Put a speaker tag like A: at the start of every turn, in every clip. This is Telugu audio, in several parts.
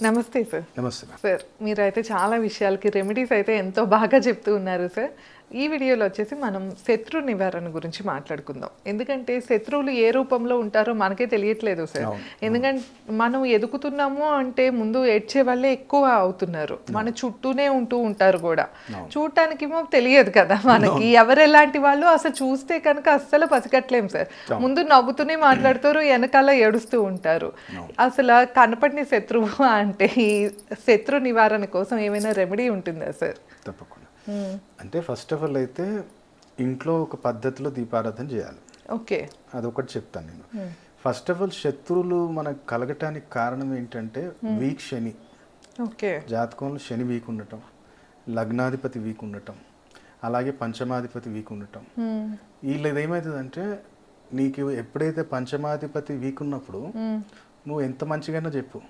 A: నమస్తే సార్.
B: నమస్తే మ్యామ్.
A: సార్ మీరైతే చాలా విషయాలకి రెమెడీస్ అయితే ఎంతో బాగా చెప్తూ ఉన్నారు సార్. ఈ వీడియోలో వచ్చేసి మనం శత్రు నివారణ గురించి మాట్లాడుకుందాం. ఎందుకంటే శత్రువులు ఏ రూపంలో ఉంటారో మనకే తెలియట్లేదు సార్. ఎందుకంటే మనం ఎదుగుతున్నాము అంటే ముందు ఏడ్చే వాళ్ళే ఎక్కువ అవుతున్నారు. మన చుట్టూనే ఉంటూ ఉంటారు కూడా. చూడటానికేమో తెలియదు కదా మనకి ఎవరు ఎలాంటి వాళ్ళు అసలు చూస్తే కనుక అస్సలు పసిగట్లేం సార్. ముందు నవ్వుతూనే మాట్లాడుతారు, వెనకాల ఏడుస్తూ ఉంటారు. అసలు కనపడిన శత్రువు అంటే ఈ శత్రు నివారణ కోసం ఏమైనా రెమెడీ ఉంటుందా సార్?
B: తప్పకుండా. అంటే ఫస్ట్ ఆఫ్ ఆల్ అయితే ఇంట్లో ఒక పద్ధతిలో దీపారాధన చేయాలి.
A: ఓకే,
B: అదొకటి చెప్తాను నేను. ఫస్ట్ ఆఫ్ ఆల్ శత్రువులు మనకు కలగటానికి కారణం ఏంటంటే వీక్ శని.
A: ఓకే,
B: జాతకంలో శని వీక్ ఉండటం, లగ్నాధిపతి వీక్ ఉండటం, అలాగే పంచమాధిపతి వీక్ ఉండటం. వీళ్ళది ఏమవుతుందంటే నీకు ఎప్పుడైతే పంచమాధిపతి వీక్ ఉన్నప్పుడు నువ్వు ఎంత మంచిగానో చెప్పు,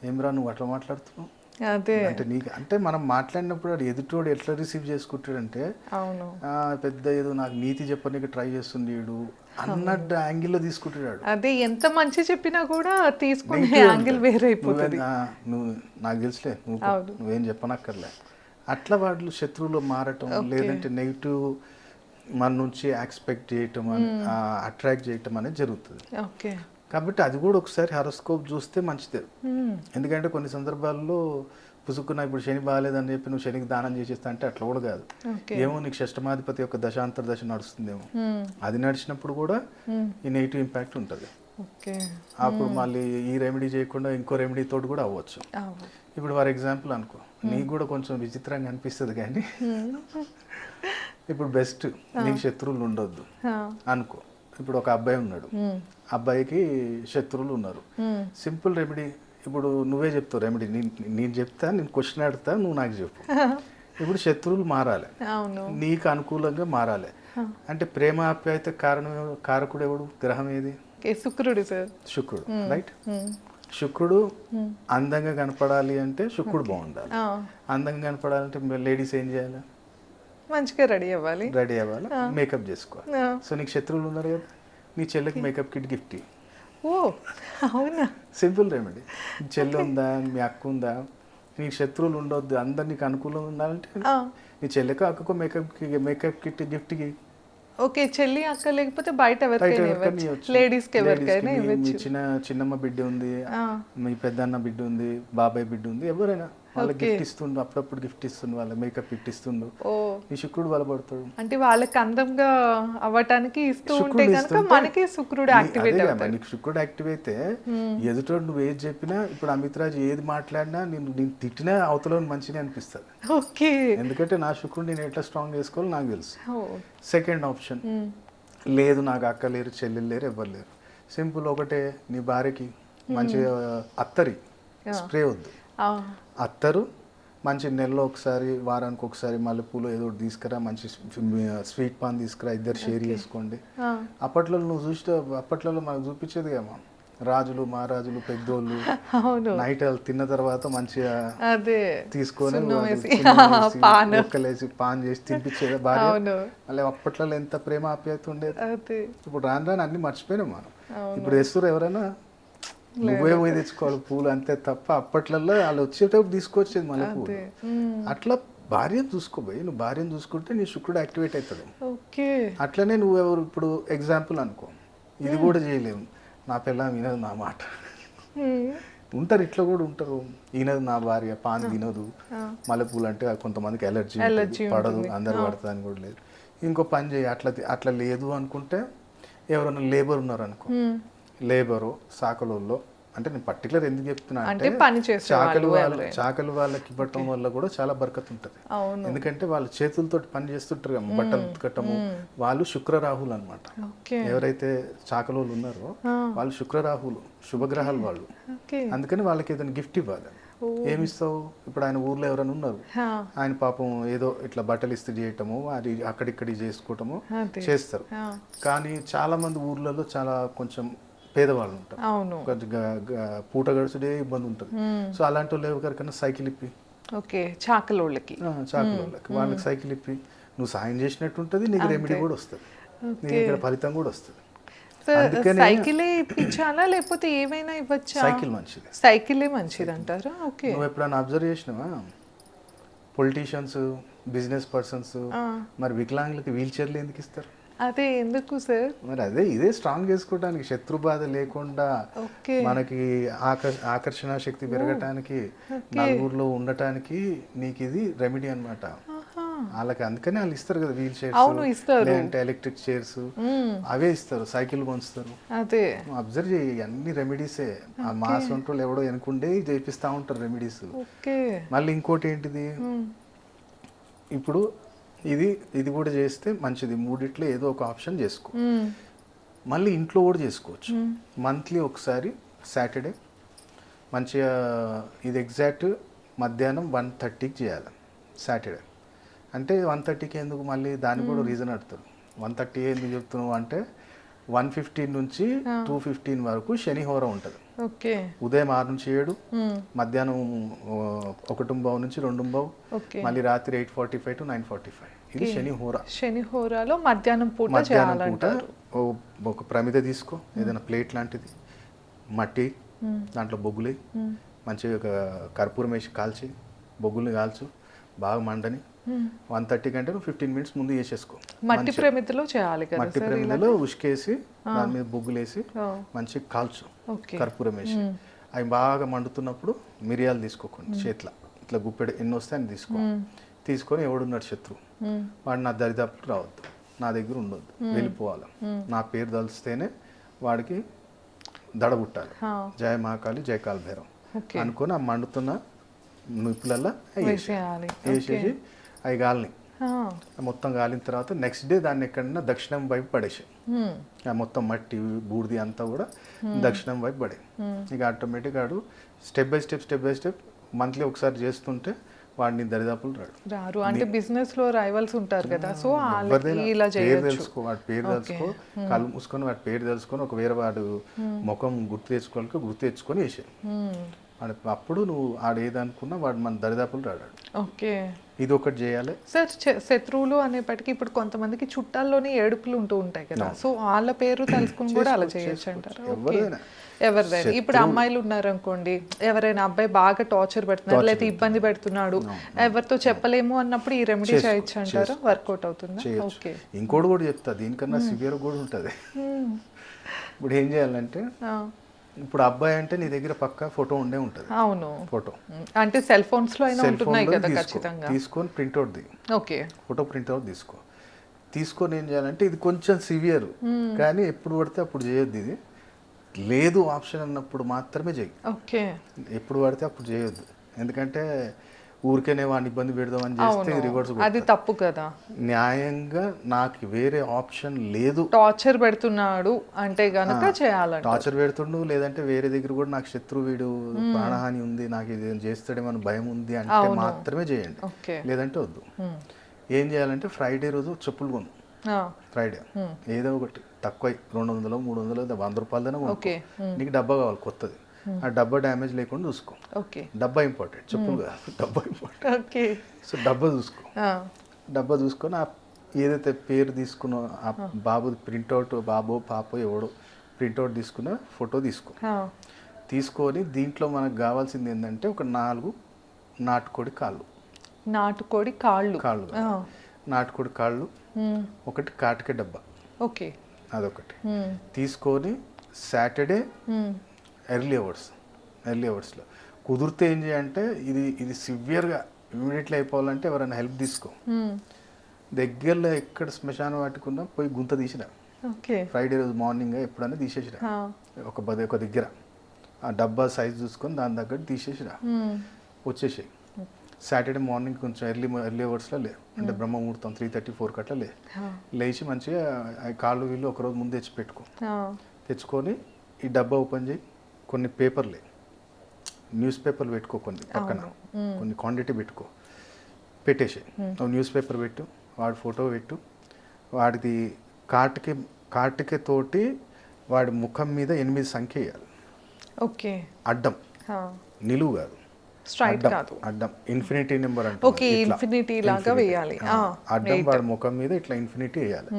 B: ఏమిరా నువ్వు అట్లా మాట్లాడుతున్నావు
A: అదే
B: అంటే నీకు అంటే మనం మాట్లాడినప్పుడు అది ఎదుటోడు ఎట్లా రిసీవ్ చేసుకుంటాడంటే
A: అవును
B: పెద్ద ఏదో నాకు నీతి చెప్పడానికి ట్రై చేస్తుంది అన్నట్టు యాంగిల్లో తీసుకుంటాడు.
A: అదే ఎంత మంచి చెప్పినా కూడా తీసుకునే యాంగిల్ వేరే అయిపోతుంది.
B: నువ్వు నాకు తెలుసులే, నువ్వేం చెప్పనక్కర్లే, అట్లా వాళ్ళు శత్రువులు మారటం, లేదంటే నెగిటివ్ మన నుంచి ఎక్స్పెక్ట్ చేయటం, అట్రాక్ట్ చేయటం అనేది జరుగుతుంది.
A: ఓకే,
B: కాబట్టి అది కూడా ఒకసారి హారోస్కోప్ చూస్తే మంచిదే. ఎందుకంటే కొన్ని సందర్భాల్లో పుసుకున్నా ఇప్పుడు శని బాగాలేదని చెప్పి నువ్వు శనికి దానం చేసేస్తా అంటే అట్లా కూడా కాదు. ఏమో నీకు షష్టమాధిపతి యొక్క దశాంతర దశ నడుస్తుందేమో, అది నడిచినప్పుడు కూడా ఈ నెగిటివ్ ఇంపాక్ట్ ఉంటుంది. అప్పుడు మళ్ళీ ఈ రెమెడీ చేయకుండా ఇంకో రెమెడీ తోటి కూడా అవ్వచ్చు. ఇప్పుడు ఫర్ ఎగ్జాంపుల్ అనుకో, నీకు కూడా కొంచెం విచిత్రంగా అనిపిస్తుంది కానీ ఇప్పుడు బెస్ట్ నీకు శత్రువులు ఉండొద్దు అనుకో. ఇప్పుడు ఒక అబ్బాయి ఉన్నాడు, అబ్బాయికి శత్రువులు ఉన్నారు. సింపుల్ రెమెడీ, ఇప్పుడు నువ్వే చెప్తావు రెమెడీ, నేను చెప్తా, నేను క్వశ్చన్ అడుగుతా, నువ్వు నాకు చెప్పు. ఇప్పుడు శత్రువులు మారాలి, నీకు అనుకూలంగా మారాలి అంటే ప్రేమ ఆప్యాయత కారకుడు ఎవడు, గ్రహం ఏది?
A: శుక్రుడు సార్.
B: శుక్రుడు, రైట్. శుక్రుడు అందంగా కనపడాలి అంటే శుక్రుడు బాగుండాలి. అందంగా కనపడాలంటే లేడీస్ ఏం చేయాలి?
A: మంచిగా రెడీ అవ్వాలి,
B: మేకప్ చేసుకోవాలి. సో నీకు శత్రువులు ఉన్నారు కదా, నీ చెల్లెకి మేకప్ కిట్ గిఫ్ట్.
A: ఓ అవునా,
B: సింపుల్ రెమెడీ. చెల్లి ఉందా, మీ అక్క ఉందా, నీకు శత్రువులు ఉండొద్దు, అందరు నీకు అనుకూలంగా ఉండాలంటే నీ చెల్లెకు అక్కకు మేకప్ కిట్ గిఫ్ట్కి.
A: ఓకే, చెల్లి అక్క లేకపోతే బయట ఎవరికైనా, లేడీస్కి ఎవరికైనా ఇవ్వచ్చు.
B: చిన్నమ్మ బిడ్డ ఉంది, మీ పెద్దన్న బిడ్డ ఉంది, బాబాయ్ బిడ్డ ఉంది, ఎవరైనా వాళ్ళకి గిఫ్ట్ ఇస్తుండు, అప్పుడప్పుడు గిఫ్ట్ ఇస్తుండు, వాళ్ళ మేకప్ కిట్ ఇస్తుండు. ఈ శుక్రుడు బలపడతాడు
A: అంటే వాళ్ళకి అందంగా అవ్వటానికి ఇస్తూ ఉంటే కనుక మనకి శుక్రుడు యాక్టివేట్ అవుతాడు.
B: నీకు శుక్రుడు యాక్టివ్ అయితే ఎదుటోడు నువ్వు ఏది చెప్పినా, ఇప్పుడు అమిత్ రాజు ఏది మాట్లాడినా నేను తిట్టినా అవతల మంచిగా అనిపిస్తుంది.
A: ఓకే,
B: ఎందుకంటే నా శుక్రుడు నేను ఎట్లా స్ట్రాంగ్ చేసుకోవాలో నాకు తెలుసు. సెకండ్ ఆప్షన్, లేదు నాకు అక్క లేరు, చెల్లెలు లేరు, ఎవరు లేరు. సింపుల్ ఒకటే, నీ భార్యకి మంచిగా అత్తరి స్ప్రే వద్దు, అత్తరు మంచి నెలలో ఒకసారి, వారానికి ఒకసారి మల్లెపూలు ఏదో ఒకటి తీసుకురా, మంచి స్వీట్ పాన్ తీసుకురా, ఇద్దరు షేర్ చేసుకోండి. అప్పట్లో నువ్వు చూస్తే, అప్పట్లో మనకు చూపించేది కదా రాజులు మహారాజులు పెద్దోళ్ళు నైట్ తిన్న తర్వాత మంచిగా తీసుకొని ఒక్కలేసి పాన్ చేసి తినిపించేది భార్య. మళ్ళీ అప్పట్లో ఎంత ప్రేమ ఆప్యాయత ఉండేది. ఇప్పుడు రాను రాను అన్ని మర్చిపోయినాం మనం. ఇప్పుడు వేస్తారు ఎవరైనా నువ్వే పోయి తెచ్చుకోవాలి పూలు, అంతే తప్ప అప్పట్లలో వాళ్ళు వచ్చేటప్పుడు తీసుకొచ్చేది మళ్ళీ పూలు. అట్లా భార్యను చూసుకోబోయి, నువ్వు భార్యను చూసుకుంటే నీ శుక్రుడు యాక్టివేట్ అవుతాడు. అట్లనే నువ్వు ఎవరు ఇప్పుడు ఎగ్జాంపుల్ అనుకో, ఇది కూడా చేయలేము, నా పిల్ల వినదు నా మాట ఉంటారు, ఇట్లా కూడా ఉంటారు. వినదు నా భార్య, పాన్ తినదు, మల్లెపూలు అంటే కొంతమందికి ఎలర్జీ పడదు, అందరు పడుతుంది అని కూడా లేదు. ఇంకో పని చేయి, అట్లా లేదు అనుకుంటే ఎవరైనా లేబర్ ఉన్నారు అనుకో, లేబరు సాకలోల్లో, అంటే నేను పర్టికులర్ ఎందుకు చెప్తున్నా అంటే చాకలి వాళ్ళకి ఇవ్వటం వల్ల కూడా చాలా బరకత్ ఉంటుంది. ఎందుకంటే వాళ్ళు చేతులతో పని చేస్తుంటారు కదా, బట్టలు ఉతకటము, వాళ్ళు శుక్రరాహులు అనమాట. ఎవరైతే చాకలోళ్ళు ఉన్నారో వాళ్ళు శుక్రరాహులు, శుభగ్రహాలు వాళ్ళు. అందుకని వాళ్ళకి ఏదైనా గిఫ్ట్ ఇవ్వాలి. ఏమిస్తావు? ఇప్పుడు ఆయన ఊర్లో ఎవరైనా ఉన్నారు, ఆయన పాపం ఏదో ఇట్లా బట్టలు ఇస్త్రీ చేయటము, అది అక్కడిక్కడి చేసుకోవటము చేస్తారు. కానీ చాలా మంది ఊర్లలో చాలా కొంచెం పేదవాళ్ళు ఉంటారు, కొంచెం పూట గడుచుడే ఇబ్బంది ఉంటుంది. సో అలాంటి వాళ్ళు ఎవరికైనా సైకిల్ ఇప్పి,
A: చాకలోళ్ళకి
B: వాళ్ళకి సైకిల్ ఇప్పి నువ్వు సాయం చేసినట్టు ఉంటుంది, నీకు రెమెడీ కూడా వస్తుంది, నీకు ఇక్కడ ఫలితం కూడా వస్తుంది. అందుకనే
A: సైకిలే ఇప్పించాలా లేకపోతే ఏమైనా ఇవ్వచ్చా?
B: సైకిల్ మంచిది.
A: సైకిలే మంచిది అంటారా? ఓకే.
B: నువ్వు ఎప్పుడైనా అబ్జర్వ్ చేసినావా పొలిటీషియన్స్, బిజినెస్ పర్సన్స్ మరి వికలాంగులకి వీల్ చైర్లు ఎందుకు ఇస్తారు?
A: అదే ఎందుకు సార్?
B: మరి అదే ఇదే స్ట్రాంగ్ చేసుకోవడానికి, శత్రు బాధ లేకుండా
A: ఓకే.
B: మనకి ఆకర్షణ శక్తి పెరగటానికి, నలుగురిలో ఉండటానికి నీకు ఇది రెమెడీ అన్నమాట. వాళ్ళకి అందుకనే వాళ్ళు ఇస్తారు కదా వీల్
A: అవును,
B: చైర్స్,
A: ఇస్తారు.
B: లేదంటే ఎలక్ట్రిక్ చైర్స్ అవే ఇస్తారు, సైకిల్ పంచుతారు.
A: అదే
B: అబ్జర్వ్ చేయి, అన్ని రెమెడీసే. ఆ మాస్ వంటలు ఎవడో వెనుకుండే చేపిస్తూ ఉంటారు రెమెడీస్.
A: ఓకే.
B: మళ్ళీ ఇంకోటి ఏంటిది, ఇప్పుడు ఇది కూడా చేస్తే మంచిది. మూడిట్లో ఏదో ఒక ఆప్షన్ చేసుకో. మళ్ళీ ఇంట్లో కూడా చేసుకోవచ్చు. మంత్లీ ఒకసారి సాటర్డే మంచిగా ఇది ఎగ్జాక్ట్ మధ్యాహ్నం 1:30కి చేయాలి సాటర్డే. అంటే 1:30కి ఎందుకు, మళ్ళీ దానికి కూడా రీజన్ అడుగుతారు. 1:30 ఎందుకు చెప్తున్నావు అంటే 1:15 నుంచి 2:15 వరకు శని హోర ఉంటుంది.
A: ఓకే.
B: ఉదయం 6 నుంచి 7, మధ్యాహ్నం 1:15 నుంచి 2:15, మళ్ళీ రాత్రి 8:45 to 9:45. ఇది శని హోర.
A: శని హోరాలో మధ్యాహ్నం పూట
B: మధ్యాహ్నం పూట ఒక ప్రమిద తీసుకో, ఏదైనా ప్లేట్ లాంటిది, మట్టి, దాంట్లో బొగ్గులు మంచిగా ఒక కర్పూరం వేసి కాల్చి, బొగ్గుల్ని కాల్చు బాగా మండని. 1:30 కంటే 15 minutes ముందు చేసేసుకో.
A: మట్టి ప్రమిదలో చేయాలి కదా?
B: మట్టి ప్రమిదలో ఉష్కేసి దాని మీద బొగ్గులేసి మంచిగా కాల్చు, కర్పూరం వేసి. అవి బాగా మండుతున్నప్పుడు మిరియాలు తీసుకోకండి, చేతిలో ఇట్లా గుప్పెడు ఎన్ని వస్తే అని తీసుకొని ఎవడున్నాడు శత్రువు వాడు నా దరిదాపులు రావద్దు, నా దగ్గర ఉండొద్దు, వెళ్ళిపోవాలి. నా పేరు తలిస్తేనే వాడికి దడ పుట్టాలి. జయ మహాకాళి, జయ కాల్ భైరవ్ అనుకొని ఆ మండుతున్న నిప్పులల్లా వేసేసి అవి గాలిని మొత్తం గాలిన తర్వాత నెక్స్ట్ డే దాన్ని ఎక్కడన్నా దక్షిణం వైపు పడేసాయి. మొత్తం మట్టి బూడిది అంతా కూడా దక్షిణం వైపు పడే. ఇక ఆటోమేటిక్గా వాడు స్టెప్ బై స్టెప్ మంత్లీ ఒకసారి చేస్తుంటే వాడిని దరిదాపులు
A: రారు. అంటే బిజినెస్ లో రైవల్స్ ఉంటారు కదా, సో
B: పేరు తెలుసుకో, వాడి పేరు తెలుసుకో, కళ్ళు మూసుకొని వాడి పేరు తెలుసుకొని ఒక వేరే వాడు ముఖం గుర్తు తెచ్చుకొని వేసాయి. అప్పుడు నువ్వు ఆడు ఏదనుకున్నా వాడు మన దరిదాపులు రాడాడు.
A: ఓకే.
B: ఇది ఒకటి చేయాలి
A: సార్. శత్రువులు అనేప్పటికీ ఇప్పుడు కొంతమందికి చుట్టాల్లోనే ఏడుపులు ఉంటూ ఉంటాయి కదా, సో వాళ్ళ పేరు తెలుసుకుని కూడా అలా చేయొచ్చు అంటారు? ఎవరిదైనా ఇప్పుడు అమ్మాయిలు ఉన్నారు అనుకోండి, ఎవరైనా అబ్బాయి బాగా టార్చర్ పెడుతున్నారు లేదా ఇబ్బంది పెడుతున్నాడు, ఎవరితో చెప్పలేము అన్నప్పుడు ఈ రెమెడీ చేయొచ్చు అంటారు? వర్కౌట్ అవుతుందా? ఓకే.
B: ఇంకోటి కూడా చెప్తా, దీనికన్నా సివియర్ కూడా ఉంటుంది. ఇప్పుడు ఏం చేయాలంటే, ఇప్పుడు అబ్బాయి అంటే నీ దగ్గర పక్కా ఫోటో ఉండే ఉంటుంది.
A: అవును,
B: ఫోటో
A: అంటే సెల్ ఫోన్స్ లో అయినా ఉంటున్నాయి కదా, ఖచ్చితంగా
B: తీసుకొని printout the.
A: Okay.
B: Photo printout తీసుకొని ఏం చేయాలంటే, ఇది కొంచెం సివియర్ కానీ ఎప్పుడు పడితే అప్పుడు చేయొద్దు. ఇది లేదు ఆప్షన్ అన్నప్పుడు మాత్రమే చేయి.
A: ఓకే.
B: ఎప్పుడు పడితే అప్పుడు చేయొద్దు, ఎందుకంటే ఊరికేనే వాడిని ఇబ్బంది పెడదామని చేస్తే రివర్స్,
A: అది తప్పు కదా.
B: న్యాయంగా నాకు వేరే ఆప్షన్ లేదు,
A: టార్చర్ పెడుతున్నాడు అంటే గనక చేయాలి.
B: టార్చర్ పెడుతుండు లేదంటే వేరే దగ్గర కూడా నాకు శత్రువు వీడు ప్రాణహాని ఉంది, నాకు ఇది చేస్తాడేమో భయం ఉంది అంటే మాత్రమే చేయండి, లేదంటే వద్దు. ఏం చేయాలంటే ఫ్రైడే రోజు చెప్పులు కొను. ఫ్రైడే ఏదో ఒకటి తక్కువ 200, 300, 100 రూపాయలైనా కొనుక్కో. నీకు డబ్బా కావాలి కొత్తది, ఆ డబ్బా డ్యామేజ్ లేకుండా చూసుకో. డబ్బా ఇంపార్టెంట్, చెప్పులు కాదు, డబ్బా ఇంపార్టెంట్. సో డబ్బా చూసుకొని ఆ ఏదైతే పేరు తీసుకున్నో ఆ బాబు ప్రింట్అవుట్, బాబో పాపో ఎవడో ప్రింట్అవుట్ తీసుకున్న ఫోటో తీసుకొని దీంట్లో మనకు కావాల్సింది ఏంటంటే ఒక 4 నాటుకోడి కాళ్ళు,
A: నాటుకోడి కాళ్ళు, ఒకటి కాటిక డబ్బా, అదొకటి తీసుకొని సాటర్డే ఎర్లీ అవర్స్లో కుదిరితే ఏం చేయంటే, ఇది సివియర్గా ఇమీడియట్లీ అయిపోవాలంటే ఎవరైనా హెల్ప్ తీసుకో. దగ్గరలో ఎక్కడ శ్మశానం పట్టుకున్నా పోయి గుంత తీసిరా. ఫ్రైడే రోజు మార్నింగ్ ఎప్పుడైనా తీసేసిరా, ఒక దగ్గర ఆ డబ్బా సైజ్ చూసుకొని దాని దగ్గర తీసేసిరా, వచ్చేసాయి. సాటర్డే మార్నింగ్ కొంచెం ఎర్లీ అవర్స్లో అంటే బ్రహ్మముహూర్తం 3:30-4 అట్లా లేచి మంచిగా కాళ్ళు వీళ్ళు ఒకరోజు ముందు తెచ్చుకొని ఈ డబ్బా ఓపెన్ చేయి. కొన్ని పేపర్లే, న్యూస్ పేపర్లు పెట్టుకో, కొన్ని పక్కన కొన్ని క్వాంటిటీ పెట్టేసి న్యూస్ పేపర్ పెట్టు, వాడి ఫోటో పెట్టు, వాడిది కాటిక తోటి వాడి ముఖం మీద 8 సంఖ్య వేయాలి. అడ్డం, నిలువు కాదు, అడ్డం, ఇన్ఫినిటీ నెంబర్ అంటే అడ్డం వాడి ముఖం మీద ఇట్లా ఇన్ఫినిటీ వేయాలి.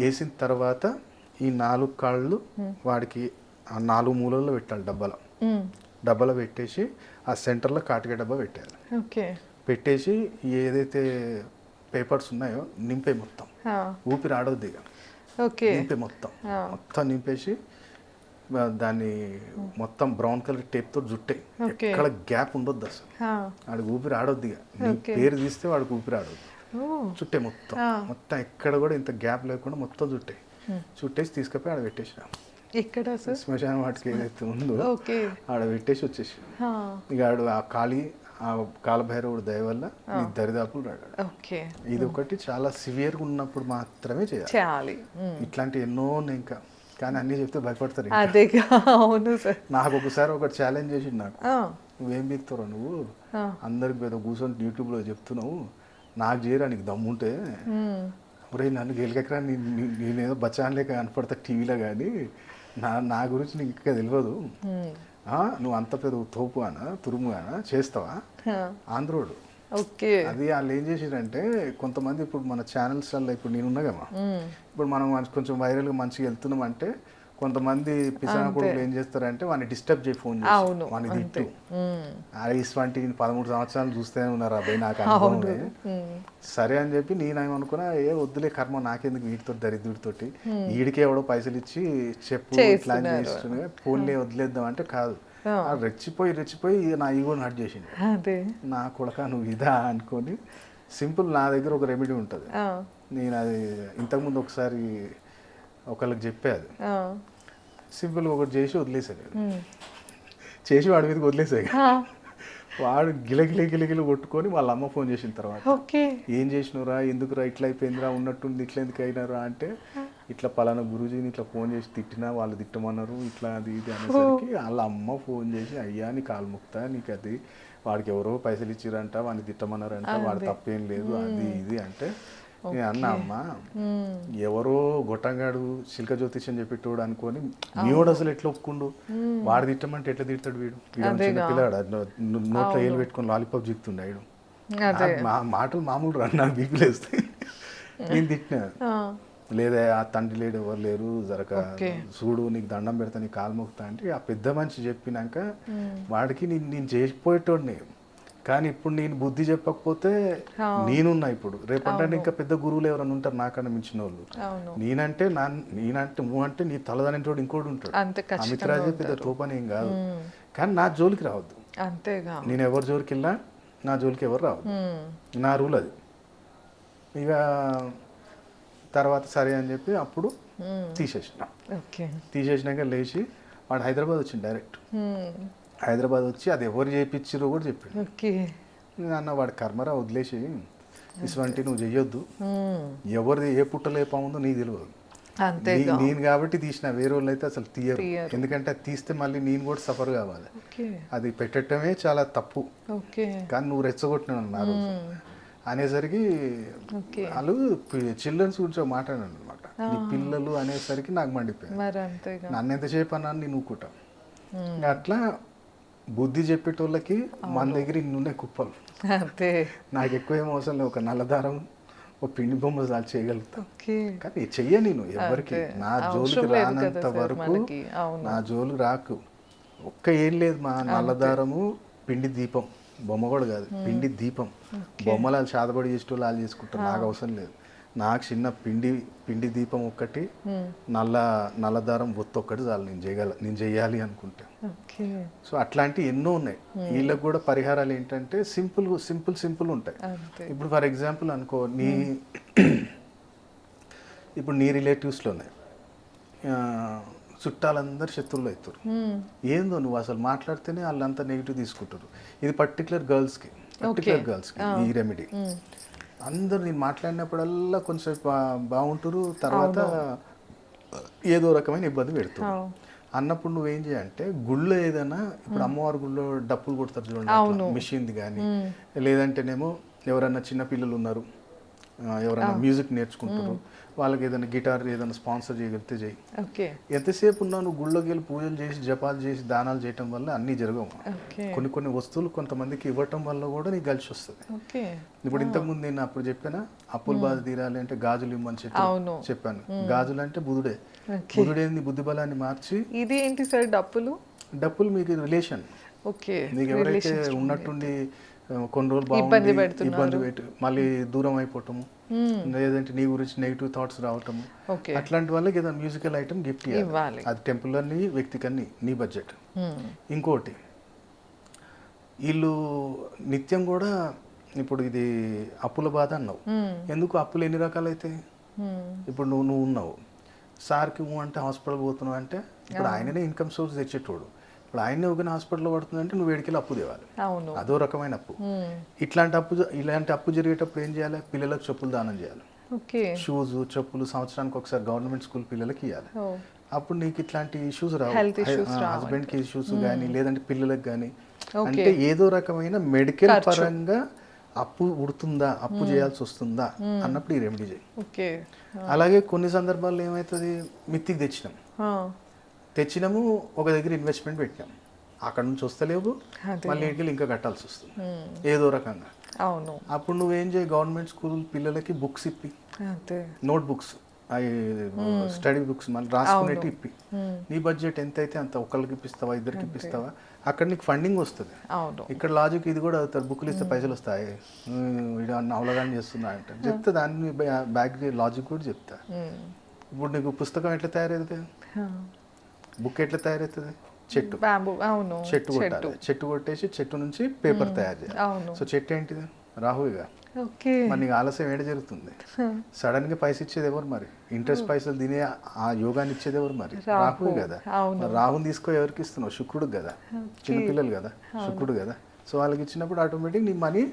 A: వేసిన తర్వాత
B: ఈ 4 కాళ్ళు వాడికి ఆ 4 మూలల్లో పెట్టాలి డబ్బాలో పెట్టేసి ఆ సెంటర్లో కాటిక డబ్బా పెట్టాలి.
A: ఓకే.
B: పెట్టేసి ఏదైతే పేపర్స్ ఉన్నాయో నింపే మొత్తం, ఊపిరి ఆడవద్దు ఇక,
A: ఓకే.
B: నింపే మొత్తం నింపేసి దాన్ని మొత్తం బ్రౌన్ కలర్ టేప్తో జుట్టే, ఎక్కడ గ్యాప్ ఉండొద్దు అసలు, వాడికి ఊపిరి ఆడొద్దు ఇక, నీ పేరు తీస్తే వాడికి ఊపిరి ఆడొద్దు, చుట్టే మొత్తం ఎక్కడ కూడా ఇంత గ్యాప్ లేకుండా మొత్తం చుట్టేసి తీసుకుపోయి ఆడ పెట్టేసినా.
A: ఇక్కడ
B: శ్మశాన వాటికి ఏదైతే ఉందో ఆడ పెట్టేసి వచ్చేసి, ఇక ఆడు ఆ కాలభైరవుడు దయ వల్ల నీ దరిదాపులు రాడు. ఇది ఒకటి చాలా సివియర్గా ఉన్నప్పుడు మాత్రమే చేయాలి. ఇట్లాంటి ఎన్నో ఉన్నాయి ఇంకా, కానీ అన్ని చెప్తే భయపడతారు.
A: అవును సార్. నాకు
B: ఒకసారి ఒకటి ఛాలెంజ్ చేసిండు నాకు, నువ్వేం బిగుతావు నువ్వు అందరికి పెద్ద కూర్చొని యూట్యూబ్లో చెప్తున్నావు, నాకు చేయరా నీకు దమ్ముంటే, ఒరే నన్ను గెలికెక్కరా, నేనేదో బచ్చాన్లేక కనపడతా టీవీలో, కానీ నా గురించి నీకు ఇంకా తెలియదు, నువ్వు అంత పెద్ద తోపు అనా తురుము అనా చేస్తావా ఆంధ్రోడు. అది వాళ్ళు ఏం చేసారంటే, కొంతమంది ఇప్పుడు మన ఛానల్స్లలో ఇప్పుడు నేనున్నా కదా, ఇప్పుడు మనం కొంచెం వైరల్గా మంచిగా వెళ్తున్నాం అంటే కొంతమంది పిసాన కొడుకులు ఏం చేస్తారంటే వాడిని డిస్టర్బ్ చేయి, ఫోన్ చేసి వాడిని తిట్టు, ఇటువంటి 13 సంవత్సరాలు చూస్తూనే ఉన్నారు అబ్బాయి, నాకు అనుభవమే సరే అని చెప్పి నేనేమనుకున్నా, వద్దులే కర్మ నాకెందుకు వీటితో దరిద్రుడితోటి, వీడికి ఎవడో పైసలు ఇచ్చి చెప్పు ఇట్లా చేస్తున్నా ఫోన్లే వదిలేద్దాం అంటే కాదు, రెచ్చిపోయి నా ఈగోని హర్ట్ చేసింది. నా కొడక నువ్వు ఇదా అనుకొని సింపుల్ నా దగ్గర ఒక రెమెడీ ఉంటుంది, నేను అది ఇంతకుముందు ఒకసారి ఒకళ్ళకి చెప్పేది, సింపుల్గా ఒకటి చేసి వదిలేసాడు, చేసి వాడి మీదకి వదిలేసాయి, వాడు గిలగిలి కొట్టుకొని వాళ్ళ అమ్మ ఫోన్ చేసిన తర్వాత, ఏం చేసినరా ఎందుకురా ఇట్లా అయిపోయిందిరా ఉన్నట్టుంది ఇట్లా ఎందుకు అయినారా అంటే, ఇట్లా పలానా గురూజీని ఇట్లా ఫోన్ చేసి తిట్టినా వాళ్ళు తిట్టమన్నారు ఇట్లా అది ఇది అనేసరికి వాళ్ళ అమ్మ ఫోన్ చేసి, అయ్యా నీ కాలు ముక్తా నీకు అది వాడికి ఎవరో పైసలు ఇచ్చిరంట వాడిని తిట్టమన్నారంట, వాడు తప్పేం లేదు అది ఇది అంటే, నేను అన్నా అమ్మా ఎవరో గొట్టంగాడు చిలక జ్యోతిష్ అని చెప్పేటోడు అనుకొని మీవాడు అసలు ఎట్లా ఒప్పుకుండు, వాడు తిట్టమంటే ఎట్లా తిడతాడు వీడు, చిన్న పిల్లాడు నోట్లో ఏలు పెట్టుకొని లాలీపాప్ జిక్కుతుండే వీడు, మాటలు మామూలు రా నాకు బీపీలేస్తాయి, నేను తిట్టినా లేదా ఆ తండ్రి లేడు ఎవరు లేరు జరక చూడు నీకు దండం పెడతా నీ కాలు మొక్కుతా అంటే, ఆ పెద్ద మనిషి చెప్పినాక వాడికి నేను చేసిపోయేటోడిని, కానీ ఇప్పుడు నేను బుద్ధి చెప్పకపోతే నేనున్నా, ఇప్పుడు రేపంటే ఇంకా పెద్ద గురువులు ఎవరైనా ఉంటారు నాకన్నా మించిన వాళ్ళు, నేనంటే నువ్వు అంటే నీ తలదనేటోడు ఇంకోటి ఉంటాడు, అమిత్రాజే పెద్ద తోపని ఏం కాదు, కానీ నా జోలికి రావద్దు, నేను ఎవరి జోలికి వెళ్ళా నా జోలికి ఎవరు రావద్దు, నా రూల్ అది. ఇక తర్వాత సరే అని చెప్పి అప్పుడు తీసేసినాక లేచి వాడు హైదరాబాద్ వచ్చింది డైరెక్ట్, హైదరాబాద్ వచ్చి అది ఎవరు చేయించారో కూడా చెప్పాడు, అన్న వాడి కర్మరా వదిలేసి ఇటువంటి నువ్వు చెయ్యొద్దు, ఎవరిది ఏ పుట్టలో ఏ పాముందో నీకు తెలియదు, నేను కాబట్టి తీసిన, వేరే వాళ్ళు అయితే అసలు తీయరు, ఎందుకంటే అది తీస్తే మళ్ళీ నేను కూడా సఫర్ కావాలి, అది పెట్టడమే చాలా తప్పు, కానీ నువ్వు రెచ్చగొట్టినావు నా రోజు అనేసరికి వాళ్ళు చిల్డ్రన్స్ గురించి మాట్లాడాను అనమాట, నీ పిల్లలు అనేసరికి నాకు మండిపోయింది, నన్ను ఎంతసేపు అన్నాను నేను ఊకుంటా, అట్లా బుద్ధి చెప్పేటోళ్ళకి మన దగ్గర ఇన్నున్నాయి కుప్పలు, నాకు ఎక్కువ ఏం అవసరం లేదు, ఒక నల్లదారం ఒక పిండి బొమ్మ చాలు చేయగలుగుతా, కానీ చెయ్య నేను ఎవరికి నా జోలికి రానంత వరకు నా జోలికి రాకు, ఒక్క ఏం లేదు మా నల్లదారము పిండి దీపం, బొమ్మ కూడా కాదు పిండి దీపం, బొమ్మలు వాళ్ళు చాదబడి చేసేటోళ్ళు వాళ్ళు చేసుకుంటారు, నాకు అవసరం లేదు, నాకు చిన్న పిండి దీపం ఒక్కటి నల్లదారం ఒత్తు ఒక్కటి చాలు, నేను చెయ్యాలి అనుకుంటే. సో అట్లాంటి ఎన్నో ఉన్నాయి, వీళ్ళకి కూడా పరిహారాలు ఏంటంటే సింపుల్ ఉంటాయి. ఇప్పుడు ఫర్ ఎగ్జాంపుల్ అనుకో, ఇప్పుడు నీ రిలేటివ్స్లోనే చుట్టాలందరూ శత్రువులు అవుతారు, ఏందో నువ్వు అసలు మాట్లాడితేనే వాళ్ళంతా నెగిటివ్ తీసుకుంటారు, ఇది పర్టికులర్ గర్ల్స్కి ఈ రెమెడీ, అందరు నేను మాట్లాడినప్పుడల్లా కొంచెం బాగుంటారు, తర్వాత ఏదో రకమైన ఇబ్బంది పెడుతుంది అన్నప్పుడు నువ్వేం చేయాలంటే, గుళ్ళో ఏదైనా ఇప్పుడు అమ్మవారి గుళ్ళో డప్పులు కొడతారు చూడండి మిషన్ది కానీ, లేదంటేనేమో ఎవరన్నా చిన్న పిల్లలు ఉన్నారు ఎవరైనా మ్యూజిక్ నేర్చుకుంటారు వాళ్ళకి ఏదైనా గిటార్ ఏదైనా స్పాన్సర్ చేయగలిగితే చేయి, ఎంతసేపు ఉన్నా నువ్వు గుళ్ళోకి వెళ్ళి పూజలు చేసి జపాలు చేసి దానాలు చేయటం వల్ల అన్నీ జరగవు, కొన్ని వస్తువులు కొంతమందికి ఇవ్వటం వల్ల కూడా నీకు కలిసి వస్తుంది. ఇప్పుడు ఇంతకుముందు నేను అప్పుడు చెప్పాను అప్పుల బాధ తీరాలి అంటే గాజులు ఇవ్వమని చెప్పాను, గాజులు అంటే బుధుడే,
A: ఓకే.
B: బుధుడు ఏంది బుద్ధి బలాన్ని మార్చి
A: ఇది ఏంటి సార్ డప్పులు?
B: డబ్బులు మీకు రిలేషన్
A: ఓకే.
B: నీకు ఎవరైతే
A: రిలేషన్షిప్
B: ఉన్నట్టుండి కొన్ని రోజులు
A: ఇబ్బంది
B: బాగుంది
A: పెడుతున్నారు.
B: ఇబ్బంది పెట్టి మళ్ళీ దూరం అయిపోవటము, లేదంటే నీ గురించి నెగిటివ్ థాట్స్ రావటము,
A: ఓకే.
B: అట్లాంటి వాళ్ళకి ఏదైనా మ్యూజికల్ ఐటమ్ గిఫ్ట్
A: ఇవ్వాలి.
B: ఇవ్వాలి. అది టెంపుల్ అని వ్యక్తికని నీ బడ్జెట్. ఇంకోటి వీళ్ళు నిత్యం కూడా ఇప్పుడు ఇది అప్పుల బాధ అన్నావు. ఎందుకు అప్పులు ఎన్ని రకాలు అవుతాయి? ఇప్పుడు నువ్వు ఉన్నావు సార్కి అంటే హాస్పిటల్ పోతున్నావు అంటే ఇప్పుడు ఆయననే ఇన్కమ్ సోర్స్ తెచ్చేటోడు. ఇప్పుడు ఆయనే ఒక హాస్పిటల్లో పడుతుందంటే నువ్వు వేడికెళ్ళి అప్పు తేవాలి.
A: అవును.
B: అదో రకమైన అప్పు. ఇలాంటి అప్పు జరిగేటప్పుడు ఏం చేయాలి? పిల్లలకు చెప్పులు దానం చేయాలి.
A: ఓకే.
B: షూస్ చెప్పులు సంవత్సరానికి ఒకసారి గవర్నమెంట్ స్కూల్ పిల్లలకి ఇవ్వాలి.
A: ఓ.
B: అప్పుడు నీకు ఇట్లాంటి ఇష్యూస్ రావు.
A: Health issues రావు.
B: హస్బెండ్కి ఇష్యూస్ కానీ లేదంటే పిల్లలకు కానీ
A: ఓకే.
B: అంటే ఏదో రకమైన మెడికల్
A: ఖర్చు.
B: పరంగా అప్పు ఉడుతుందా, అప్పు చేయాల్సి వస్తుందా అన్నప్పుడు ఈ రెమెడీ చేయి.
A: ఓకే.
B: అలాగే కొన్ని సందర్భాల్లో ఏమవుతుంది, మిత్తికి తెచ్చినాము ఒక దగ్గర ఇన్వెస్ట్మెంట్ పెట్టినాం, అక్కడ నుంచి వస్తలేవు,
A: అదే.
B: మళ్ళీ ఇంటికి ఇంకా కట్టాల్సి వస్తుంది ఏదో రకంగా.
A: అవును.
B: అప్పుడు నువ్వేం చేయి, గవర్నమెంట్ స్కూల్ పిల్లలకి బుక్స్ ఇప్పి,
A: అంతే.
B: నోట్ బుక్స్, స్టడీ బుక్స్ మళ్ళీ రాసుకునేటి ఇప్పి, నీ బడ్జెట్ ఎంత అయితే అంత, ఒకరికి ఇప్పిస్తావా ఇద్దరికి ఇప్పిస్తావా, అక్కడ నీకు ఫండింగ్ వస్తుంది.
A: అవును.
B: ఇక్కడ లాజిక్ ఇది కూడా అవుతారు, బుక్లు ఇస్తే పైసలు వస్తాయి, ఇది అవలగానే చేస్తున్నా అంటే చెప్తా, దాన్ని బ్యాక్ లాజిక్ కూడా చెప్తా. ఇప్పుడు నీకు పుస్తకం ఎట్లా తయారవుతుంది, బుక్ ఎట్లా తయారవుతుంది? చెట్టు,
A: బ్యాంబూ. అవును.
B: చెట్టు కొట్టాలి, చెట్టు కొట్టేసి చెట్టు నుంచి పేపర్ తయారు చేయాలి.
A: అవును.
B: సో చెట్టు ఏంటిది? రాహుగా.
A: ఓకే.
B: మరి నీకు ఆలస్యం ఏడ జరుగుతుంది? సడన్ గా పైసలు ఇచ్చేది ఎవరు మరి? ఇంట్రెస్ట్ పైసలు తినే ఆ యోగాన్ని ఇచ్చేది ఎవరు మరి? రాహువే కదా.
A: అవును.
B: రాహుని తీసుకో ఎవరికి ఇస్తున్నావు? శుక్రుడు కదా, చిన్నపిల్లలు కదా, శుక్రుడు కదా. సో వాళ్ళకి ఇచ్చినప్పుడు ఆటోమేటిక్ నీ మనీ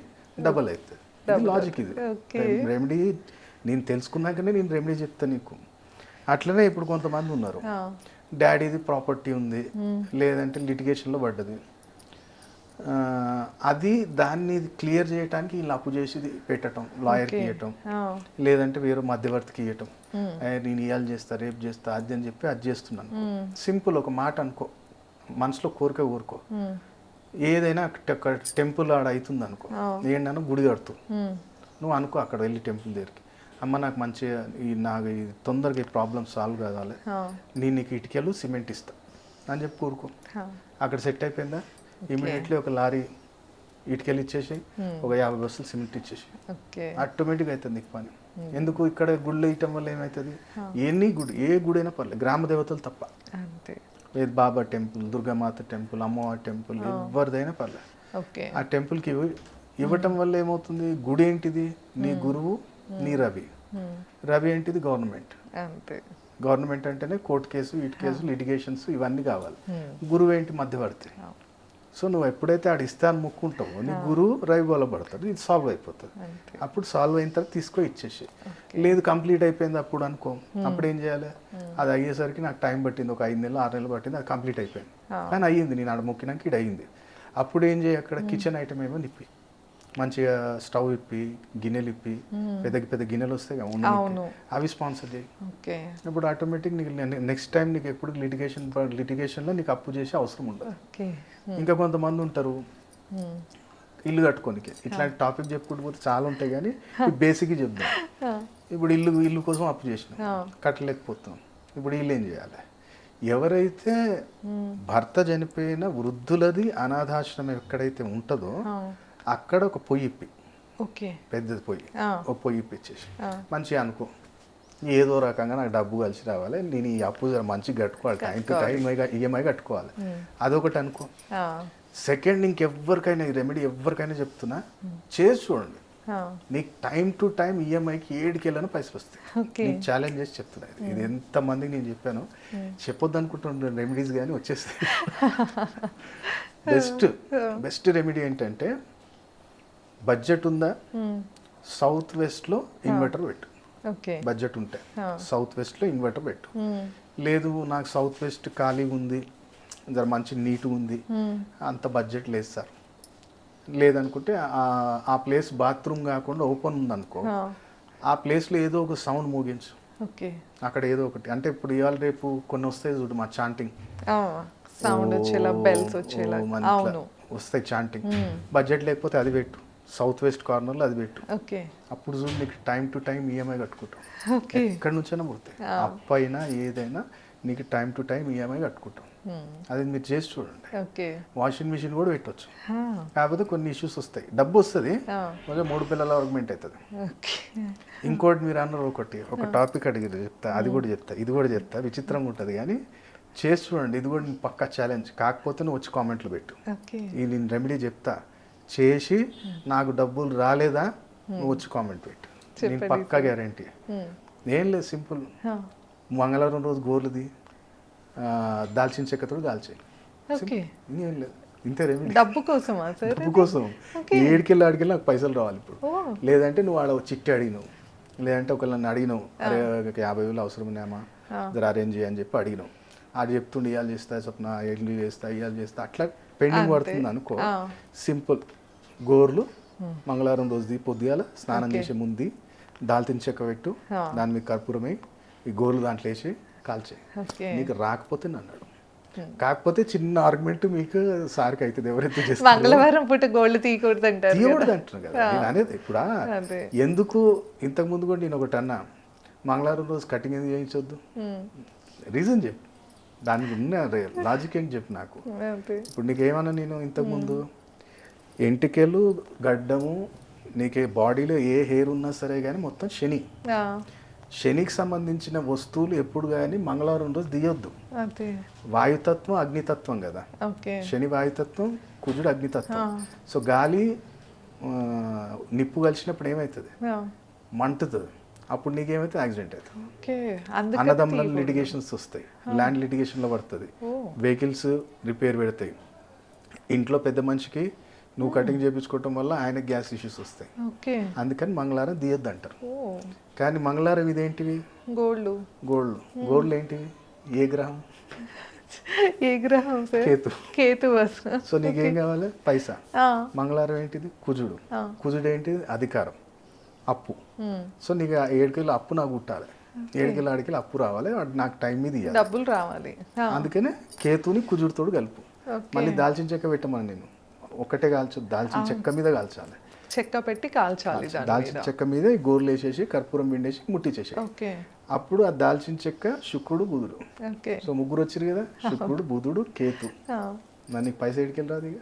B: డబల్ అవుతుంది. ఇది లాజిక్. ఇది రెమెడీ నేను తెలుసుకున్నాకనే నేను రెమెడీ చెప్తాను నీకు. అట్లనే ఇప్పుడు కొంతమంది ఉన్నారు, డాడీది ప్రాపర్టీ ఉంది, లేదంటే లిటిగేషన్లో పడ్డది, అది దాన్ని క్లియర్ చేయడానికి వీళ్ళు అప్పు చేసి పెట్టడం, లాయర్కి ఇవ్వటం, లేదంటే వేరే మధ్యవర్తికి ఇవ్వటం, నేను ఇవాళ చేస్తా రేపు చేస్తా అది అని చెప్పి అది చేస్తున్నాను. సింపుల్ ఒక మాట అనుకో, మనసులో కోరిక కోరుకో, ఏదైనా టెంపుల్ ఆడ అవుతుంది అనుకో, ఏంటన్నా గుడి కడుతూ నువ్వు అనుకో, అక్కడ వెళ్ళి టెంపుల్ దగ్గరికి, అమ్మ నాకు మంచిగా నాకు తొందరగా ఈ ప్రాబ్లమ్ సాల్వ్ కావాలి, నేను నీకు ఇటుకలు సిమెంట్ ఇస్తా అని చెప్పి కోరుకో. అక్కడ సెట్ అయిపోయిందా, ఇమీడియట్లీ ఒక లారీ ఇటుకలు ఇచ్చేసి ఒక 50 బస్సులు సిమెంట్ ఇచ్చేసి ఆటోమేటిక్ అవుతుంది నీకు పని. ఎందుకు? ఇక్కడ గుళ్ళు వేయటం వల్ల ఏమవుతుంది, ఎన్ని గుడి, ఏ గుడి అయినా పర్లేదు, గ్రామ దేవతలు తప్ప, బాబా టెంపుల్, దుర్గామాత టెంపుల్, అమ్మవారి టెంపుల్, ఎవరిదైనా పర్లేదు, ఆ టెంపుల్కి ఇవ్వటం వల్ల ఏమవుతుంది, గుడి ఏంటిది, నీ గురువు, నీ రవి. రవి ఏంటిది, గవర్నమెంట్. గవర్నమెంట్ అంటేనే కోర్టు కేసు, ఇటు కేసు, లిటిగేషన్స్ ఇవన్నీ కావాలి. గురువు ఏంటి, మధ్యవర్తి. సో నువ్వు ఎప్పుడైతే ఆడ ఇస్తాను ముక్కుంటావో నీ గురువు రవి వల్ల పడతాడు, ఇది సాల్వ్ అయిపోతుంది. అప్పుడు సాల్వ్ అయిన తర్వాత తీసుకో ఇచ్చేసి, లేదు కంప్లీట్ అయిపోయింది అప్పుడు అనుకో, అప్పుడు ఏం చేయాలి, అది అయ్యేసరికి నాకు టైం పట్టింది, ఒక 5 నెలలు 6 నెలలు పట్టింది, అది కంప్లీట్ అయిపోయింది, కానీ అయ్యింది, నేను ఆడ మొక్కినాక ఇది అయ్యింది. అప్పుడు ఏం చేయి, అక్కడ కిచెన్ ఐటమ్ ఏమో నిప్పి, మంచిగా స్టవ్ ఇప్పి, గిన్నెలు ఇప్పి, పెద్ద పెద్ద గిన్నెలు వస్తాయి కదా, అవి స్పాన్సర్ చేయి. ఇప్పుడు ఆటోమేటిక్ నీకు నెక్స్ట్ టైం నీకు ఎప్పుడు లిటిగేషన్లో నీకు అప్పు చేసే అవసరం ఉండదు. ఇంకా కొంతమంది ఉంటారు ఇల్లు కట్టుకోనికి, ఇట్లాంటి టాపిక్ చెప్పుకుంటూ పోతే చాలా ఉంటాయి, కానీ బేసిక్గా చెప్దాం. ఇప్పుడు ఇల్లు కోసం అప్పు చేసినాం, కట్టలేకపోతాం, ఇప్పుడు వీళ్ళు ఏం చేయాలి, ఎవరైతే భర్త చనిపోయిన వృద్ధులది అనాథాశ్రమం ఎక్కడైతే ఉంటుందో అక్కడ ఒక పొయ్యి ఇప్పి, పెద్దది పొయ్యి, ఒక పొయ్యి ఇప్పించేసి మంచిగా అనుకో, ఏదో రకంగా నాకు డబ్బు కలిసి రావాలి, నేను ఈ అప్పు మంచిగా కట్టుకోవాలి, టైం టు టైం ఈఎంఐ కట్టుకోవాలి, అదొకటి అనుకో. సెకండ్, ఇంకెవ్వరికైనా ఈ రెమెడీ ఎవరికైనా చెప్తున్నా, చేసి చూడండి, నీకు టైం టు టైం ఈఎంఐకి 7కి వెళ్ళిన పైసలు వస్తాయి. నీకు ఛాలెంజ్ చేసి చెప్తున్నా, ఇది ఎంతమందికి నేను చెప్పాను, చెప్పొద్దు అనుకుంటున్న రెమెడీస్ కానీ వచ్చేస్తాయి. బెస్ట్ రెమెడీ ఏంటంటే, బడ్జెట్ ఉందా, సౌత్ వెస్ట్లో ఇన్వర్టర్ పెట్టు, బడ్జెట్ ఉంటే సౌత్ వెస్ట్లో ఇన్వర్టర్ పెట్టు. లేదు నాకు సౌత్ వెస్ట్ ఖాళీగా ఉంది, జర మంచి నీట్గా ఉంది, అంత బడ్జెట్ లేదు సార్, లేదనుకుంటే ఆ ప్లేస్ బాత్రూమ్ కాకుండా ఓపెన్ ఉందనుకో, ఆ ప్లేస్లో ఏదో ఒక సౌండ్ మోగించు, అక్కడ ఏదో ఒకటి. అంటే ఇప్పుడు ఇవాళ రేపు కొన్ని వస్తాయి చూడు, మా చాంటింగ్
A: సౌండ్ వచ్చేలా, బెల్స్ వచ్చేలా
B: వస్తాయి చాంటింగ్, బడ్జెట్ లేకపోతే అది పెట్టు, సౌత్ వెస్ట్ కార్నర్లో అది పెట్టు.
A: ఓకే
B: అప్పుడు చూడు నీకు టైం టు టైం ఈఎంఐ కట్టుకుంటాం.
A: ఓకే
B: ఎక్కడి నుంచైనా పుడతాయి, అప్పైనా ఏదైనా నీకు టైం టు టైం ఈఎంఐ కట్టుకుంటాం. అది మీరు చేసి చూడండి.
A: ఓకే
B: వాషింగ్ మిషన్ కూడా పెట్టవచ్చు. కాకపోతే కొన్ని ఇష్యూస్ వస్తాయి, డబ్బు వస్తుంది, కొంచెం 3 పిల్లల ఆర్గ్యుమెంట్ అవుతుంది.
A: ఓకే
B: ఇంకోటి మీరు అన్నారు ఒక టాపిక్ అడిగారు, చెప్తా, అది కూడా చెప్తా, ఇది కూడా చెప్తా, విచిత్రంగా ఉంటుంది కానీ చేసి చూడండి. ఇది కూడా పక్కా ఛాలెంజ్. కాకపోతే నువ్వు వచ్చి కామెంట్లు పెట్టు,
A: ఓకే
B: ఈ నేను రెమెడీ చెప్తా, చేసి నాకు డబ్బులు రాలేదా నువ్వు వచ్చి కామెంట్ పెట్టు, నేను పక్కా గ్యారంటీ. ఏం లేదు, సింపుల్. మంగళవారం రోజు గోర్లుది దాల్చిన చెక్కతో దాల్చేయి.
A: ఓకే
B: ఏం లేదు, ఇంతే రెమెడీ.
A: డబ్బు కోసమా సార్?
B: డబ్బు కోసం. ఏడికెళ్ళి ఆడికెళ్ళి నాకు పైసలు రావాలి ఇప్పుడు. లేదంటే నువ్వు ఆడ చిట్టి అడిగినావు, లేదంటే ఒకళ్ళు నన్ను అడిగినావు, అరే 50,000 అవసరం ఉన్నామా జర అరేంజ్ చేయని చెప్పి అడిగినావు. అది చెప్తుండే ఇవాళ చేస్తా స్వప్న, ఎల్లు చేస్తా, ఇవాళ చేస్తా, అట్లా పెండింగ్ పడుతుంది అనుకో. సింపుల్, గోర్లు మంగళవారం రోజుది పొద్దుగాల స్నానం చేసే ముందు దాల్చిన చెక్క పెట్టు, దాని మీద కర్పూరమై ఈ గోర్లు దాంట్లో వేసి కాల్చే. నీకు రాకపోతే నన్ను, కాకపోతే చిన్న ఆర్గ్యుమెంట్ మీకు సార్కి అవుతుంది. ఎవరైతే చేస్తారు
A: మంగళవారం పూట గోల్డ్ తీయకూడదు అంటారు.
B: తీయకూడదు అంటున్నారు కదా నేను అనేది. ఇప్పుడు ఎందుకు ఇంతకు ముందు కూడా నేను ఒకటి అన్నా, మంగళవారం రోజు కటింగ్ ఎందుకు చేయించొద్దు, రీజన్ చెప్పు, దానికి ఉన్న లాజిక్ ఏంటి చెప్పు నాకు. ఇప్పుడు నీకేమన్నా నేను ఇంతకుముందు ఎంటికెలు గడ్డము, నీకే బాడీలో ఏ హెయిర్ ఉన్నా సరే కానీ మొత్తం శనికి సంబంధించిన వస్తువులు ఎప్పుడు కానీ మంగళవారం రోజు తీయొద్దు. వాయుతత్వం అగ్నితత్వం కదా, శని వాయుతత్వం, కుజుడు అగ్నితత్వం. సో గాలి నిప్పు కలిసినప్పుడు ఏమవుతుంది, మంటుతుంది. అప్పుడు నీకేమైతే యాక్సిడెంట్ అవుతుంది. అన్నదమ్ముల లిటిగేషన్స్ వస్తాయి, ల్యాండ్ లిటిగేషన్లో పడుతుంది, వెహికల్స్ రిపేర్ పెడతాయి, ఇంట్లో పెద్ద మనిషికి నువ్వు కటింగ్ చేయించుకోవటం వల్ల ఆయన గ్యాస్ ఇష్యూస్ వస్తాయి. అందుకని మంగళవారం తీయొద్దు అంటారు. కానీ మంగళవారం ఇదేంటివి, గోల్డ్ ఏంటివి, ఏ గ్రహం, కేతు. సో నీకేం కావాలి, పైసా. మంగళవారం ఏంటిది, కుజుడు ఏంటిది, అధికారం, అప్పు. సో నీకు 7 కిలో అప్పు నాకు కుట్టాలి, 7 కిలో ఆడికి అప్పు రావాలి, నాకు టైం మీద ఇవ్వాలి,
A: డబ్బులు రావాలి.
B: అందుకనే కేతుని కుజుడితోడు కలుపు. మళ్ళీ దాల్చిన చెక్క పెట్టమని నేను ఒకటే కాల్చొద్దు, దాల్చిన చెక్క మీద కాల్చాలి,
A: చెక్క పెట్టి కాల్చాలి.
B: దాల్చిన చెక్క మీద గోర్లు వేసేసి కర్పూరం పిండేసి ముట్టించేసి, అప్పుడు ఆ దాల్చిన చెక్క శుక్రుడు బుధుడు. సో ముగ్గురు వచ్చారు కదా, శుక్రుడు బుధుడు కేతు. నన్ను పైసా ఎడికెళ్ళి రాదు ఇక.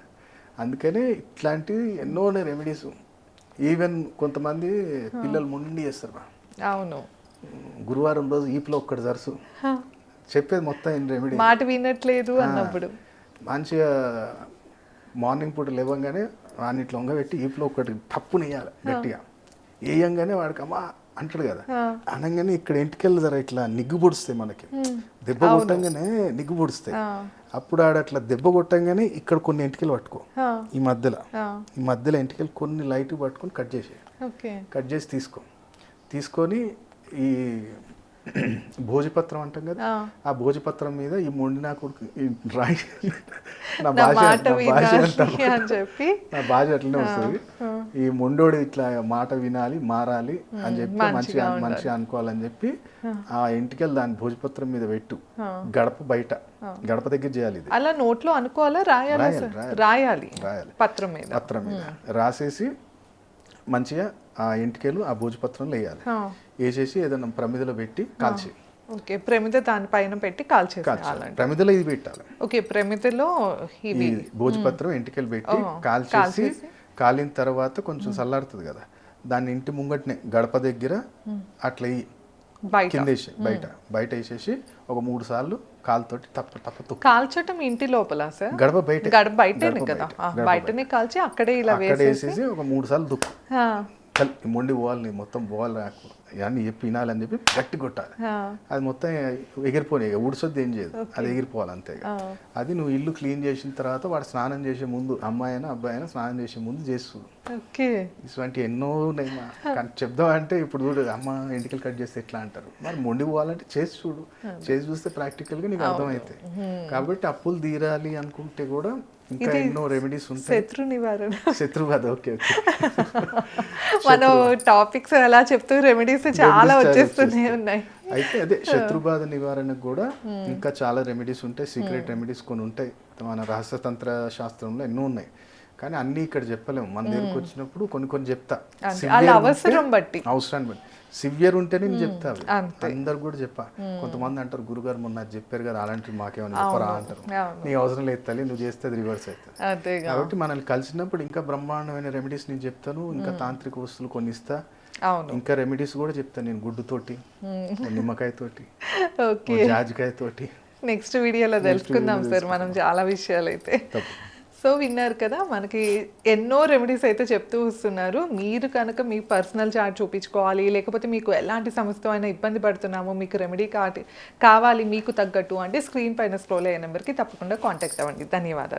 B: అందుకనే ఇట్లాంటివి ఎన్నో రెమెడీస్. ఈవెన్ కొంతమంది పిల్లలు మొండి చేస్తారు బా,
A: అవును,
B: గురువారం రోజు ఈపులో ఒక్కటి జరుసు చెప్పేది మొత్తం రెమెడీ,
A: మాట వినట్లేదు అన్నప్పుడు
B: మంచిగా మార్నింగ్ పూట లేవంగానే వాడిని లొంగబెట్టి ఈపులో ఒకటి టప్పుని వేయాలి గట్టిగా. వేయంగానే వాడికి అమ్మా అంటాడు కదా, అనగానే ఇక్కడ ఇంటికెళ్ళి జర ఇట్లా నిగ్గు పొడుస్తాయి, మనకి దెబ్బ కొట్టంగానే నిగ్గు పొడుస్తాయి. అప్పుడు ఆడ అట్లా దెబ్బ కొట్టంగానే ఇక్కడ కొన్ని ఎంటికలు పట్టుకో, ఈ మధ్యలో ఎంటికలు కొన్ని లైట్ పట్టుకొని కట్ చేసి తీసుకొని ఈ భోజపత్రం అంటాం కదా, ఆ భోజపత్రం మీద ఈ మొండి నా కొడుకు రాయి, నా భాష అట్లనే వస్తుంది, ఈ మొండోడు ఇట్లా మాట వినాలి, మారాలి అని చెప్పి మంచిగా అనుకోవాలని చెప్పి ఆ ఇంటికెళ్ళి దాని భోజపత్రం మీద పెట్టు, గడప దగ్గర చేయాలి. ఇది
A: అలా నోట్లో అనుకోవాలా, రాయాలి పత్రం మీద
B: రాసేసి మంచిగా ఆ ఇంటికెళ్ళు ఆ భోజపత్రంలో వేయాలి. వేసేసి ఏదైనా ప్రమిదలో పెట్టి కాల్చి,
A: ప్రమిద దానిపైన పెట్టి కాల్చేయాలి.
B: ప్రమిదలో ఇది పెట్టాలి.
A: ప్రమిదలో
B: ఈ భోజపత్రం ఇంటికెళ్ళి పెట్టి కాల్చేసి, కాలిన తర్వాత కొంచెం చల్లారుతుంది కదా, దాన్ని ఇంటి ముంగట్నే గడప దగ్గర అట్లా కిందేసి బయట వేసేసి ఒక 3 సార్లు కాలుతోటి తప్ప
A: కాల్చటం ఇంటి లోపల సార్,
B: గడప
A: బయటనే కదా, బయటనే కాల్చి అక్కడే ఇలా
B: వేసేసి ఒక 3 సార్లు దుక్కు మొండి పోవాలి, మొత్తం పోవాలి, నాకు ఇవన్నీ చెప్పి వినాలని చెప్పి గట్టి కొట్టాలి. అది మొత్తం ఎగిరిపోయి ఊడ్చొద్దు, ఏం చేయదు, అది ఎగిరిపోవాలి అంతే. అది నువ్వు ఇల్లు క్లీన్ చేసిన తర్వాత వాడు స్నానం చేసే ముందు, అమ్మాయి అయినా అబ్బాయి అయినా స్నానం చేసే ముందు చేస్తూ. ఇటువంటి ఎన్నో ఉన్నాయి. చెప్దామంటే ఇప్పుడు చూడు, అమ్మ ఎంటికలు కట్ చేస్తే ఎట్లా అంటారు, మరి మొండి పోవాలంటే చేసి చూడు, చేసి చూస్తే ప్రాక్టికల్గా నీకు అర్థమవుతాయి. కాబట్టి అప్పులు తీరాలి అనుకుంటే కూడా ఇంకా ఎన్నో రెమెడీస్ ఉంటాయి. శత్రు బాధ. ఓకే
A: మనం టాపిక్స్ అలా చెప్తూ రెమెడీస్ చాలా వచ్చేస్తూనే ఉన్నాయి.
B: అయితే అదే శత్రుబాధ నివారణకు కూడా ఇంకా చాలా రెమెడీస్ ఉంటాయి, సీక్రెట్ రెమెడీస్ కొన్ని ఉంటాయి. మన రహస్యతంత్ర శాస్త్రంలో ఎన్నో ఉన్నాయి. కానీ అన్నీ ఇక్కడ చెప్పలేము. మన దగ్గరకు వచ్చినప్పుడు కొన్ని కొన్ని చెప్తా.
A: అంతే. వాళ్ళ అవసరం బట్టి.
B: అవసరాన్ని బట్టి సివియర్ ఉంటే నేను చెప్తా అవి.
A: అంతే.
B: అందరు కూడా చెప్పా. కొంతమంది అంటారు గురుగారు మొన్న అది చెప్పారు కదా అలాంటివి మాకేమైనా చెప్పరా అంటారు.
A: అవును.
B: నీ అవసరం లేదు తల్లి, నువ్వు చేస్తే అది రివర్స్ అవుతుంది.
A: అదేగా.
B: కాబట్టి మనల్ని కలిసినప్పుడు ఇంకా బ్రహ్మాండమైన రెమెడీస్ నేను చెప్తాను, ఇంకా తాంత్రిక వస్తువులు కొన్ని ఇస్తా,
A: అవును.
B: ఇంకా రెమెడీస్ కూడా చెప్తాను నేను. గుడ్డుతోటి, నిమ్మకాయ తోటి,
A: ఓకే.
B: జాజికాయ తోటి.
A: నెక్స్ట్ వీడియోలో తెలుసుకుందాం సార్ మనం చాలా విషయాలు అయితే.
B: తప్పు.
A: సో విన్నారు కదా, మనకి ఎన్నో రెమెడీస్ అయితే చెప్తూ వస్తున్నారు. మీరు కనుక మీ పర్సనల్ చార్ట్ చూపించుకోవాలి, లేకపోతే మీకు ఎలాంటి సమస్యతో అయినా ఇబ్బంది పడుతున్నామో, మీకు రెమెడీ కావాలి మీకు తగ్గట్టు అంటే స్క్రీన్ పైన స్క్రోల్ అయ్యే నెంబర్కి తప్పకుండా కాంటాక్ట్ అవ్వండి. ధన్యవాదాలు.